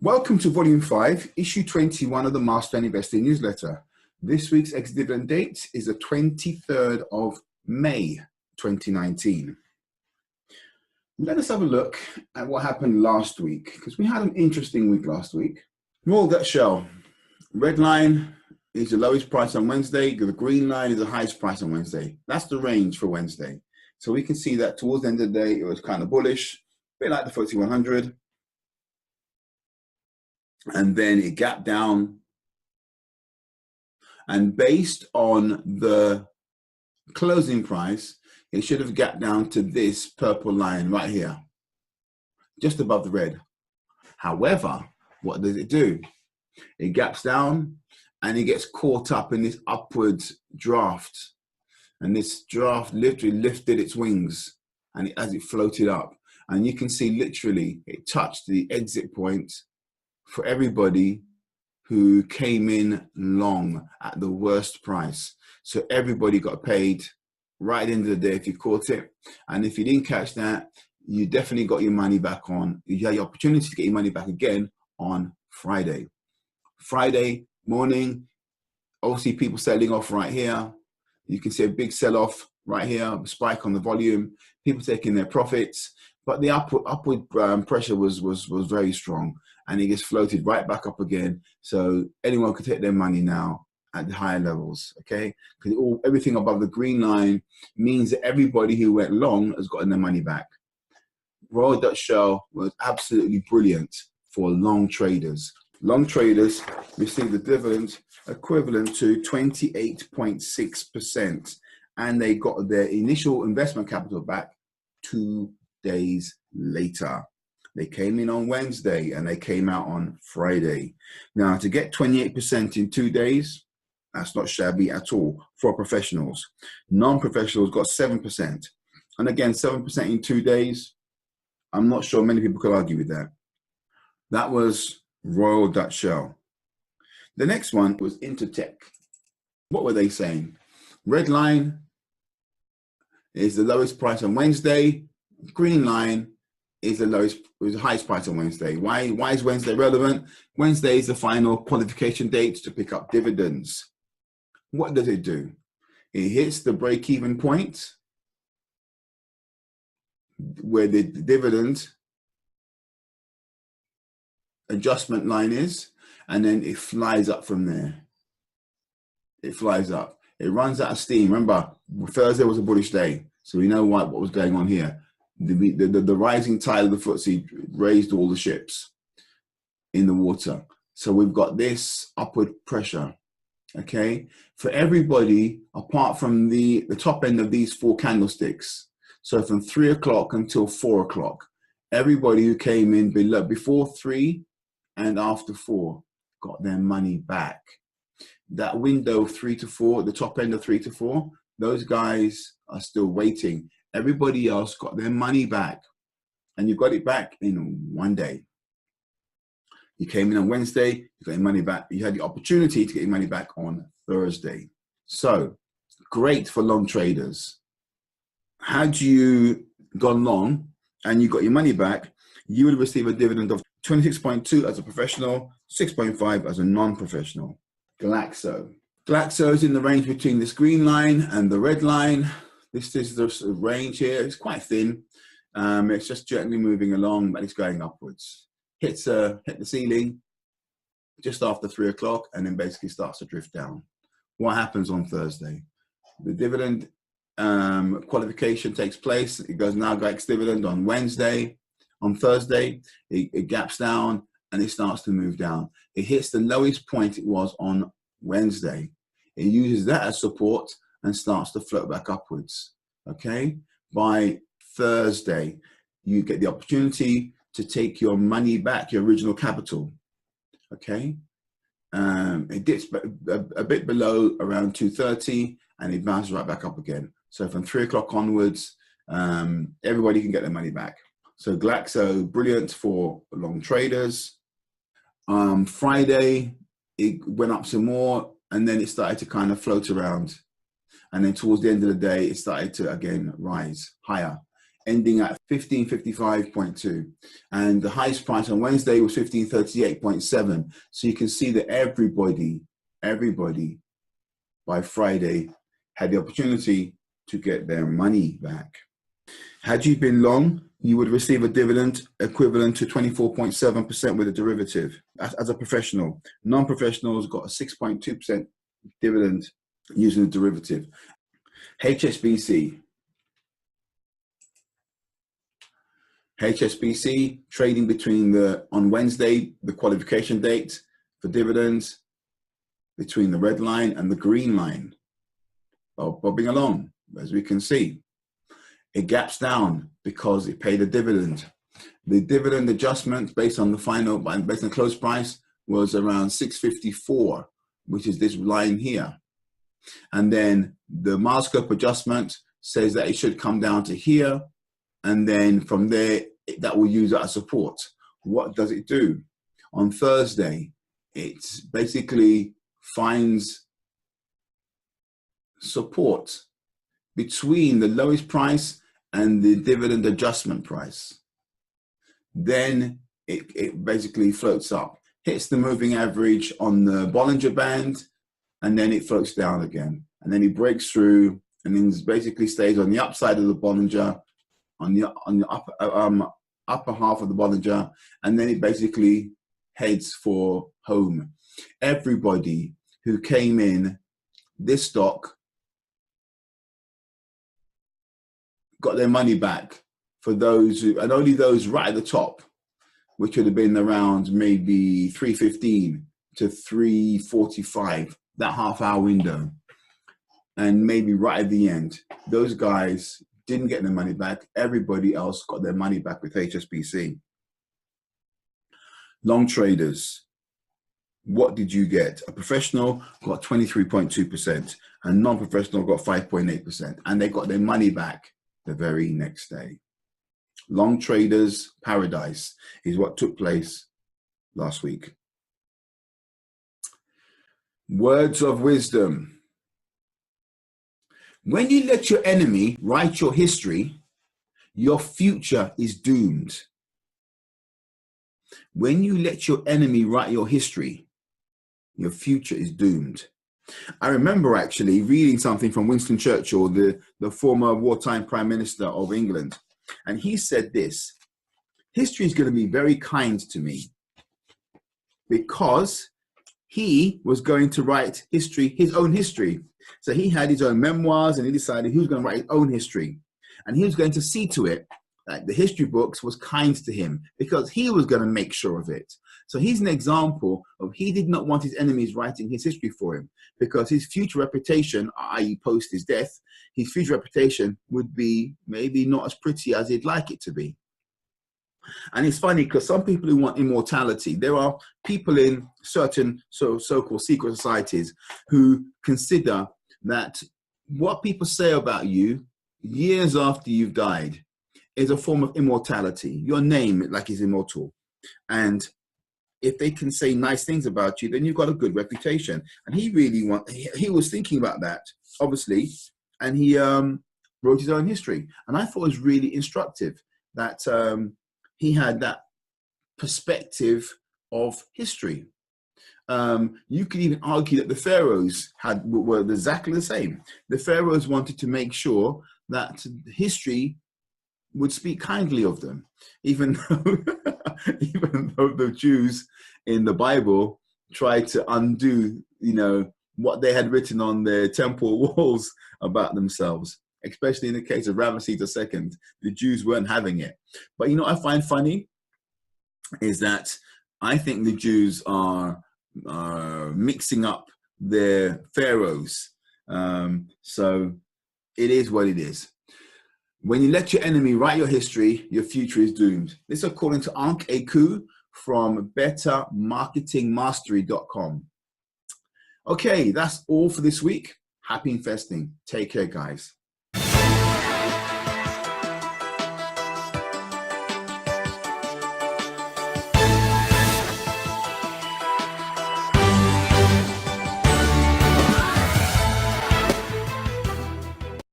Welcome to Volume 5, Issue 21 of the Master and Investing Newsletter. This week's ex-dividend date is the 23rd of May 2019. Let us have a look at what happened last week, because we had an interesting week last week. Royal Dutch Shell. Red line is the lowest price on Wednesday. The green line is the highest price on Wednesday. That's the range for Wednesday. So we can see that towards the end of the day, it was kind of bullish, a bit like the FTSE 100. And then it gapped down, and based on the closing price, it should have gapped down to this purple line right here, just above the red. However, what does it do? It gaps down and it gets caught up in this upwards draft, and this draft literally lifted its wings and as it floated up, and you can see literally it touched the exit point for everybody who came in long at the worst price. So everybody got paid right at the end of the day if you caught it. And if you didn't catch that, you definitely got your money back on. You had the opportunity to get your money back again on Friday. Friday morning, obviously people selling off right here. You can see a big sell-off right here, a spike on the volume, people taking their profits. But the upward pressure was very strong, and it gets floated right back up again. So anyone could take their money now at the higher levels, okay? Because everything above the green line means that everybody who went long has gotten their money back. Royal Dutch Shell was absolutely brilliant for long traders. Long traders received the dividend equivalent to 28.6%, and they got their initial investment capital back 2 days later. They came in on Wednesday and they came out on Friday. Now, to get 28% in 2 days, that's not shabby at all for professionals. Non-professionals got 7%. And again, 7% in 2 days, I'm not sure many people could argue with that. That was Royal Dutch Shell. The next one was Intertech. What were they saying? Red line is the lowest price on Wednesday. Green line is the highest price on Wednesday. Why is Wednesday relevant? Wednesday is the final qualification date to pick up dividends. What does it do? It hits the break-even point where the dividend adjustment line is, and then it flies up from there. It flies up. It runs out of steam. Remember, Thursday was a bullish day, so we know what was going on here. The rising tide of the FTSE raised all the ships in the water. So we've got this upward pressure, okay? For everybody, apart from the top end of these 4 candlesticks, so from 3 o'clock until 4 o'clock, everybody who came in before 3 and after 4 got their money back. That window of 3 to 4, the top end of 3 to 4, those guys are still waiting. Everybody else got their money back, and you got it back in 1 day. You came in on Wednesday, you got your money back. You had the opportunity to get your money back on Thursday. So great for long traders. Had you gone long and you got your money back, you would receive a dividend of 26.2 as a professional, 6.5 as a non-professional. Glaxo. Glaxo is in the range between this green line and the red line. This is the range here. It's quite thin. It's just gently moving along, but it's going upwards. Hit the ceiling just after 3 o'clock, and then basically starts to drift down. What happens on Thursday? The dividend qualification takes place. It goes now ex-dividend on Wednesday. On Thursday, it gaps down and it starts to move down. It hits the lowest point it was on Wednesday. It uses that as support and starts to float back upwards, okay? By Thursday, you get the opportunity to take your money back, your original capital, okay? It dips a bit below around 2:30 and it bounces right back up again. So from 3 o'clock onwards, everybody can get their money back. So Glaxo, brilliant for long traders. Friday, it went up some more, and then it started to kind of float around. And then towards the end of the day, it started to, again, rise higher. ending at 1555.2, and the highest price on Wednesday was 1538.7. So you can see that everybody by Friday had the opportunity to get their money back. Had you been long, you would receive a dividend equivalent to 24.7% with a derivative as a professional. Non-professionals got a 6.2% dividend using a derivative. HSBC trading between on Wednesday, the qualification date for dividends, between the red line and the green line, bobbing along, as we can see. It gaps down because it paid a dividend. The dividend adjustment based on the close price was around 654, which is this line here. And then the milescope adjustment says that it should come down to here. And then from there, that will use that as support. What does it do? On Thursday, it basically finds support between the lowest price and the dividend adjustment price. Then it basically floats up, hits the moving average on the Bollinger Band, and then it floats down again. And then it breaks through and then basically stays on the upside of the Bollinger, on the upper half of the Bollinger, and then it basically heads for home. Everybody who came in this stock got their money back, for those who, and only those right at the top, which would have been around maybe 3:15 to 3:45, that half-hour window, and maybe right at the end, those guys didn't get their money back. Everybody else got their money back with HSBC. Long traders, what did you get? A professional got 23.2%, a non-professional got 5.8%, and they got their money back the very next day. Long traders paradise is what took place last week. Words of wisdom. When you let your enemy write your history, your future is doomed. When you let your enemy write your history, your future is doomed. I remember actually reading something from Winston Churchill, the former wartime Prime Minister of England. And he said this: history is going to be very kind to me, because he was going to write history, his own history. So he had his own memoirs, and he decided he was going to write his own history. And he was going to see to it that the history books was kind to him, because he was going to make sure of it. So he's an example of, he did not want his enemies writing his history for him, because his future reputation, i.e. post his death, his future reputation would be maybe not as pretty as he'd like it to be. And it's funny, because some people who want immortality, there are people in certain so-called secret societies who consider that what people say about you years after you've died is a form of immortality. Your name, like, is immortal. And if they can say nice things about you, then you've got a good reputation. And he was thinking about that, obviously, and he wrote his own history. And I thought it was really instructive that he had that perspective of history. You could even argue that the pharaohs were exactly the same. The pharaohs wanted to make sure that history would speak kindly of them, even though the Jews in the Bible tried to undo, what they had written on their temple walls about themselves. Especially in the case of Ramesses II, the Jews weren't having it. But what I find funny is that I think the Jews are mixing up their pharaohs. So it is what it is. When you let your enemy write your history, your future is doomed. This is according to Ankh Eku from bettermarketingmastery.com. Okay, that's all for this week. Happy investing. Take care, guys.